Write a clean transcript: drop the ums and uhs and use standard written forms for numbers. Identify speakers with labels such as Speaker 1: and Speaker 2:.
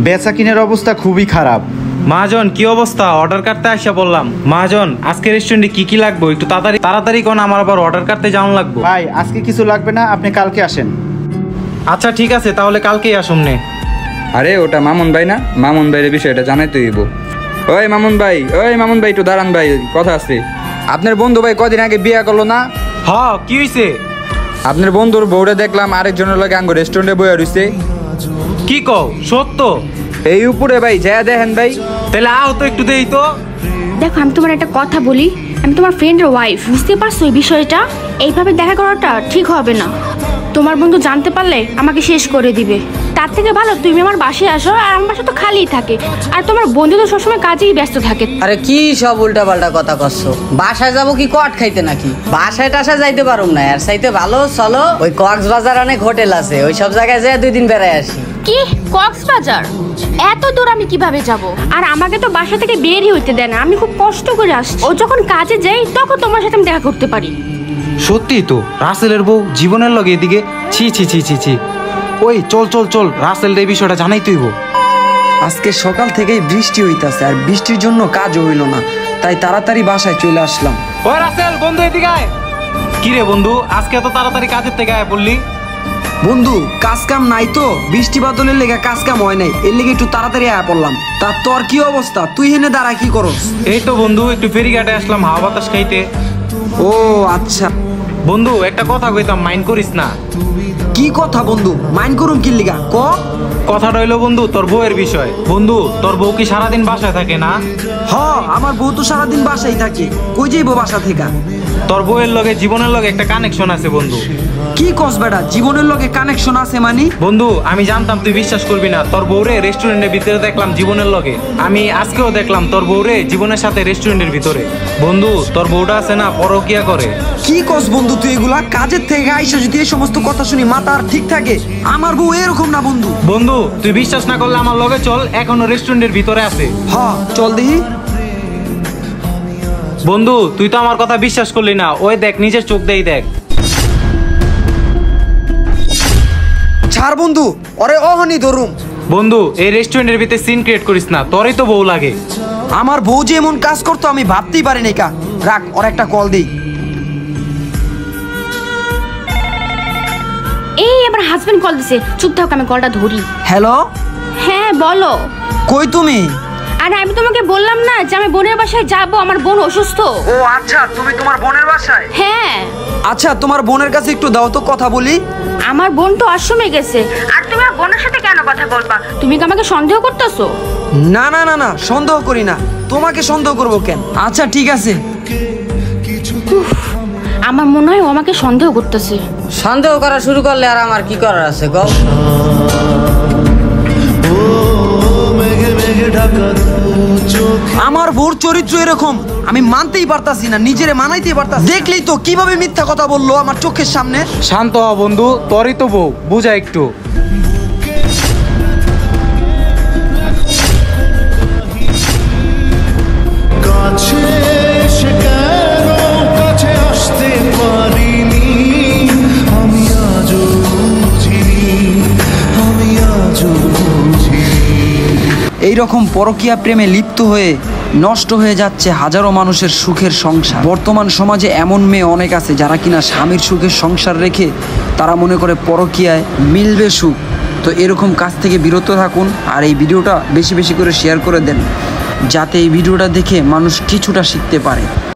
Speaker 1: বেচা কিনের অবস্থা খুবই খারাপ।
Speaker 2: মহাজন কি অবস্থা? অর্ডার করতে আসা বললাম। মহাজন আজকে রেস্টুরেন্টে কি কি লাগবে একটু তাড়াতাড়ি তাড়াতাড়ি কোন, আমার আবার অর্ডার করতে যাওয়ান লাগবে।
Speaker 1: ভাই আজকে কিছু লাগবে না, আপনি কালকে আসেন।
Speaker 2: আচ্ছা ঠিক আছে, তাহলে কালকেই আসুন নে।
Speaker 3: আরে ওটা মামুন ভাই না? মামুন ভাইয়ের বিষয়টা জানাইতে হইব। ওই মামুন ভাই একটু দাঁড়ান ভাই, কথা আছে। আপনার বন্ধু ভাই কদিন আগে বিয়ে করলো না?
Speaker 2: হ, কি হইছে?
Speaker 3: আপনার বন্ধুর বউরে দেখলাম আরেকজনের লগে আঙ্গ রেস্টুরেন্টে বইয়া রইছে।
Speaker 2: কি কও সত্য?
Speaker 3: এই উপরে ভাই যা দেখেন ভাই।
Speaker 2: তাহলে আও তো একটু দেই তো।
Speaker 4: দেখো আমি তোমার একটা কথা বলি, আমি তোমার ফ্রেন্ডের ওয়াইফ, বুঝতে পারছো এই বিষয়টা? এইভাবে দেখা করাটা ঠিক হবে না। তোমার বন্ধু জানতে পারলে আমাকে শেষ করে দিবে। তার থেকে ভালো তুমি আমার বাসায় আসো, আর আমার বাসা তো খালিই থাকে, আর তোমার বন্ধু তো সবসময় কাজেই ব্যস্ত থাকে।
Speaker 5: আরে কি সব উল্টা পাল্টা কথা করছো? বাসায় যাবো কি কট খাইতে নাকি? বাসায় টাসায় যাইতে পারুম না, আর চাইতে ভালো চলো ওই কক্সবাজার অনেক হোটেল আছে, ওই সব জায়গায় যেয়ে 2 দিন বেড়ায় আসি।
Speaker 4: কি কক্সবাজার? এত দূর আমি কিভাবে যাব? আর আমাকে তো বাসা থেকে বেরই হইতে দেয় না, আমি খুব কষ্ট করে আসছি। ও যখন কাজে যাই তখন তোমার সাথে আমি দেখা করতে পারি।
Speaker 2: সত্যি তো, রাসেলের বউ জীবনের লগে এদিকে। ছি ছি ছি ছি ছি। ওই চল চল চল, রাসেল এই বিষয়টা জানাই তুইব।
Speaker 6: আজকে সকাল থেকেই বৃষ্টি হইতাছে, আর বৃষ্টির জন্য কাজও হইল না, তাই তাড়াতাড়ি বাসায় চলে আসলাম।
Speaker 2: ওই রাসেল বন্ধু এদিকে আয়। কি রে বন্ধু, আজকে এত তাড়াতাড়ি কাজের থেকে আয় পড়লি?
Speaker 6: বন্ধু কাজ কাম নাই তো, বৃষ্টি বাদলের লেগে কাজ কাম হয় নাই, এর লেগে একটু তাড়াতাড়ি আয়া পড়লাম। তা তোর কি অবস্থা? তুই হেনে দাঁড়া কি করস?
Speaker 2: এই তো বন্ধু একটু ফেরিঘাটে আসলাম হাওয়া বাতাস খাইতে।
Speaker 6: ও আচ্ছা।
Speaker 2: বন্ধু একটা কথা কইতাম, মাইন্ড করিস না।
Speaker 6: কি কথা বন্ধু? মাইন্ড করুম কি লিগা ক?
Speaker 2: কথাটা হইলো বন্ধু তোর বউয়ের বিষয়। বন্ধু তোর বউ কি সারাদিন বাসায় থাকে না?
Speaker 6: হ, আমার বউ তো সারাদিন বাসায় থাকে, কই যাইবো বাসা থেকে?
Speaker 2: তোর বউয়ের লগে জীবনের লগে একটা কানেকশন আছে বন্ধু।
Speaker 6: কি কস বেটা, জীবনের লগে কানেকশন আছে মানে?
Speaker 2: বন্ধু আমি জানতাম তুই বিশ্বাস করবি না, তোর বউরে রেস্টুরেন্টের ভিতরে দেখলাম জীবনের লগে। আমি আজকেও দেখলাম তোর বউরে জীবনের সাথে রেস্টুরেন্টের ভিতরে। বন্ধু তোর বউটা আছে না পরকিয়া করে।
Speaker 6: কি কস বন্ধু তুই এগুলা? কাজের থেকে আইসা যদি এই সমস্ত কথা শুনি মাথা আর ঠিক থাকে? আমার বউ এরকম না বন্ধু।
Speaker 2: বন্ধু তুই বিশ্বাস না করলে আমার লগে চল, এখনো রেস্টুরেন্টের ভিতরে আছে।
Speaker 6: হ চল দেখি।
Speaker 2: বন্ধু তুই তো আমার কথা বিশ্বাস করলি না, ওই দেখ নিজের চোখ দেই দেখ।
Speaker 6: ছাড় বন্ধু, ওরে অহনি ধরুম।
Speaker 2: বন্ধু এই রেস্টুরেন্টের ভিতরে সিন ক্রিয়েট করিস না, তোরই তো বউ লাগে।
Speaker 6: আমার বউ যে এমন কাজ করতো আমি ভাবতেই পারি নাই কা। রাখ, ওর একটা কল দেই।
Speaker 4: এই আমার হাজবেন্ড কল দিছে, চুপ থাক আমি কলটা ধরি।
Speaker 6: হ্যালো,
Speaker 4: হ্যাঁ বলো।
Speaker 6: কই তুমি?
Speaker 4: আরে আমি তোমাকে বললাম না যে আমি বোনের বাসায় যাব, আমার বোন অসুস্থ।
Speaker 6: ও আচ্ছা, তুমি তোমার বোনের বাসায়?
Speaker 4: হ্যাঁ।
Speaker 6: আচ্ছা তোমার বোনের কাছে একটু দাও তো, কথা বলি।
Speaker 4: আমার বোন তো আশ্রমে গেছে, আর তুমি আমার বোনের সাথে কেন কথা বলবা? তুমি কি আমাকে সন্দেহ করতেছো?
Speaker 6: না না না না, সন্দেহ করি না, তোমাকে সন্দেহ করবো কেন? আচ্ছা ঠিক আছে।
Speaker 4: আমার মনে হয় ও আমাকে সন্দেহ করতেছে।
Speaker 5: সন্দেহ করা শুরু করলে আর আমার কি করার আছে গো?
Speaker 6: আমার বউর চরিত্র এরকম আমি মানতেই পারতাছি না, নিজেরে মানাইতেই পারতাছি। দেখলেই তো কিভাবে মিথ্যা কথা বললো আমার চোখের সামনে।
Speaker 2: শান্ত হ বন্ধু, তোরই তো বউ, বুঝা একটু।
Speaker 6: এইরকম পরকীয়া প্রেমে লিপ্ত হয়ে নষ্ট হয়ে যাচ্ছে হাজারো মানুষের সুখের সংসার। বর্তমান সমাজে এমন মেয়ে অনেক আছে যারা কিনা স্বামীর সুখের সংসার রেখে তারা মনে করে পরকীয়ায় মিলবে সুখ। তো এরকম কাজ থেকে বিরত থাকুন, আর এই ভিডিওটা বেশি বেশি করে শেয়ার করে দেন, যাতে এই ভিডিওটা দেখে মানুষ কিছুটা শিখতে পারে।